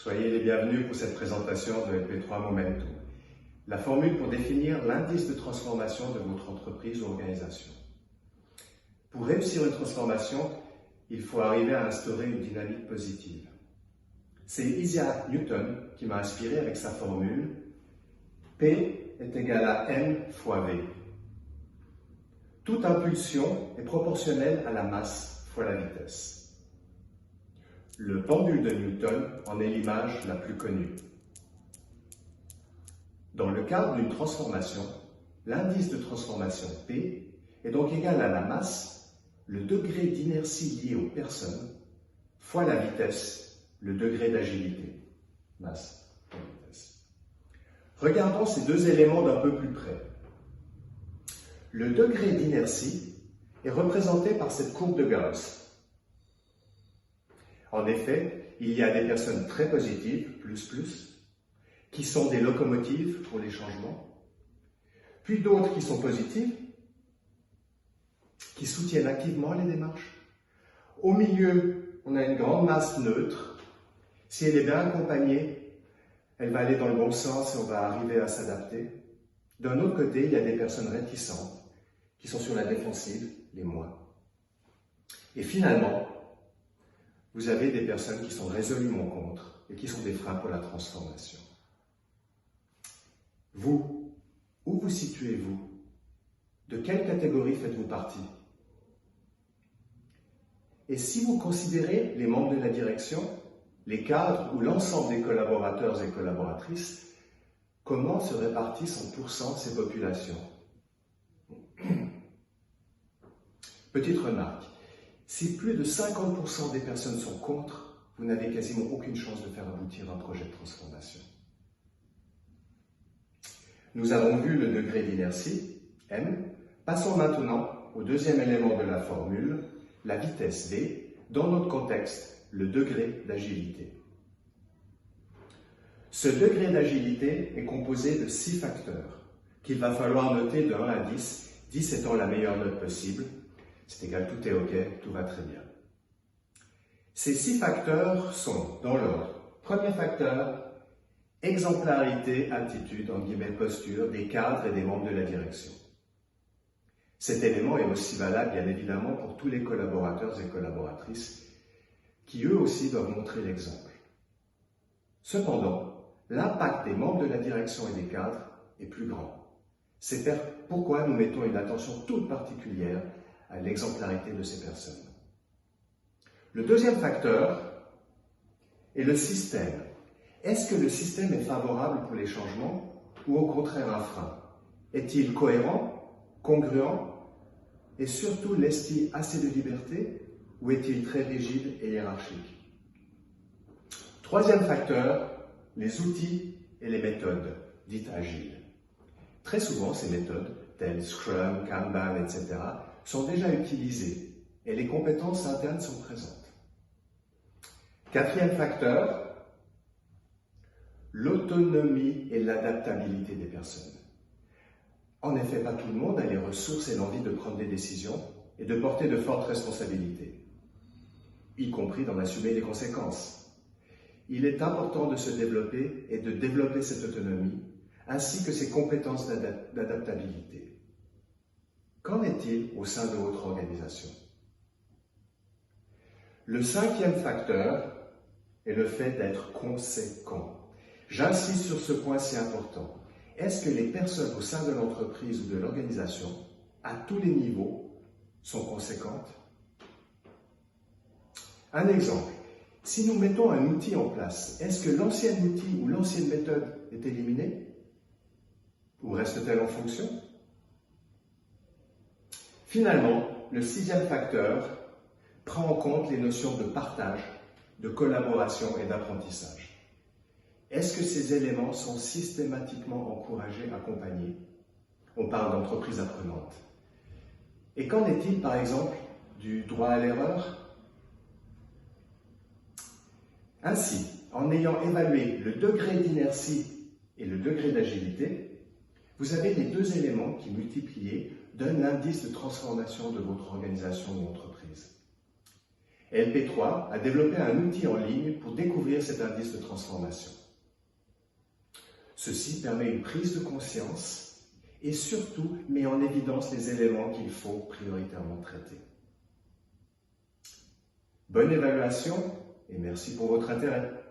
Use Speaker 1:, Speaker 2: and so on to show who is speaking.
Speaker 1: Soyez les bienvenus pour cette présentation de LP3 Momentum, la formule pour définir l'indice de transformation de votre entreprise ou organisation. Pour réussir une transformation, il faut arriver à instaurer une dynamique positive. C'est Isaac Newton qui m'a inspiré avec sa formule P est égal à M fois V. Toute impulsion est proportionnelle à la masse fois la vitesse. Le pendule de Newton en est l'image la plus connue. Dans le cadre d'une transformation, l'indice de transformation P est donc égal à la masse, le degré d'inertie lié aux personnes, fois la vitesse, le degré d'agilité. Masse fois vitesse. Regardons ces deux éléments d'un peu plus près. Le degré d'inertie est représenté par cette courbe de Gauss. En effet, il y a des personnes très positives, qui sont des locomotives pour les changements, puis d'autres qui sont positives, qui soutiennent activement les démarches. Au milieu, on a une grande masse neutre. Si elle est bien accompagnée, elle va aller dans le bon sens et on va arriver à s'adapter. D'un autre côté, il y a des personnes réticentes, qui sont sur la défensive, les moins. Et finalement, vous avez des personnes qui sont résolument contre et qui sont des freins pour la transformation. Vous, où vous situez-vous? De quelle catégorie faites-vous partie? Et si vous considérez les membres de la direction, les cadres ou l'ensemble des collaborateurs et collaboratrices, comment se répartissent en pourcent ces populations? Petite remarque. Si plus de 50% des personnes sont contre, vous n'avez quasiment aucune chance de faire aboutir un projet de transformation. Nous avons vu le degré d'inertie, M. Passons maintenant au deuxième élément de la formule, la vitesse V, dans notre contexte, le degré d'agilité. Ce degré d'agilité est composé de 6 facteurs qu'il va falloir noter de 1 à 10, 10 étant la meilleure note possible. C'est égal, tout est OK, tout va très bien. Ces 6 facteurs sont, dans l'ordre, premier facteur, exemplarité, attitude, en guillemets, posture des cadres et des membres de la direction. Cet élément est aussi valable, bien évidemment, pour tous les collaborateurs et collaboratrices qui, eux aussi, doivent montrer l'exemple. Cependant, l'impact des membres de la direction et des cadres est plus grand. C'est pourquoi nous mettons une attention toute particulière à l'exemplarité de ces personnes. Le deuxième facteur est le système. Est-ce que le système est favorable pour les changements ou au contraire un frein? Est-il cohérent, congruent et surtout laisse-t-il assez de liberté ou est-il très rigide et hiérarchique? Troisième facteur, les outils et les méthodes dites agiles. Très souvent, ces méthodes, telles Scrum, Kanban, etc., sont déjà utilisées et les compétences internes sont présentes. Quatrième facteur, l'autonomie et l'adaptabilité des personnes. En effet, pas tout le monde a les ressources et l'envie de prendre des décisions et de porter de fortes responsabilités, y compris d'en assumer les conséquences. Il est important de se développer et de développer cette autonomie, ainsi que ses compétences d'adaptabilité. Qu'en est-il au sein de votre organisation? Le cinquième facteur est le fait d'être conséquent. J'insiste sur ce point si important. Est-ce que les personnes au sein de l'entreprise ou de l'organisation, à tous les niveaux, sont conséquentes? Un exemple. Si nous mettons un outil en place, est-ce que l'ancien outil ou l'ancienne méthode est éliminée? Ou reste-t-elle en fonction? Finalement, le sixième facteur prend en compte les notions de partage, de collaboration et d'apprentissage. Est-ce que ces éléments sont systématiquement encouragés, accompagnés? On parle d'entreprise apprenante. Et qu'en est-il, par exemple, du droit à l'erreur? Ainsi, en ayant évalué le degré d'inertie et le degré d'agilité, vous avez les deux éléments qui, multipliés, donnent l'indice de transformation de votre organisation ou entreprise. LP3 a développé un outil en ligne pour découvrir cet indice de transformation. Ceci permet une prise de conscience et surtout met en évidence les éléments qu'il faut prioritairement traiter. Bonne évaluation et merci pour votre intérêt.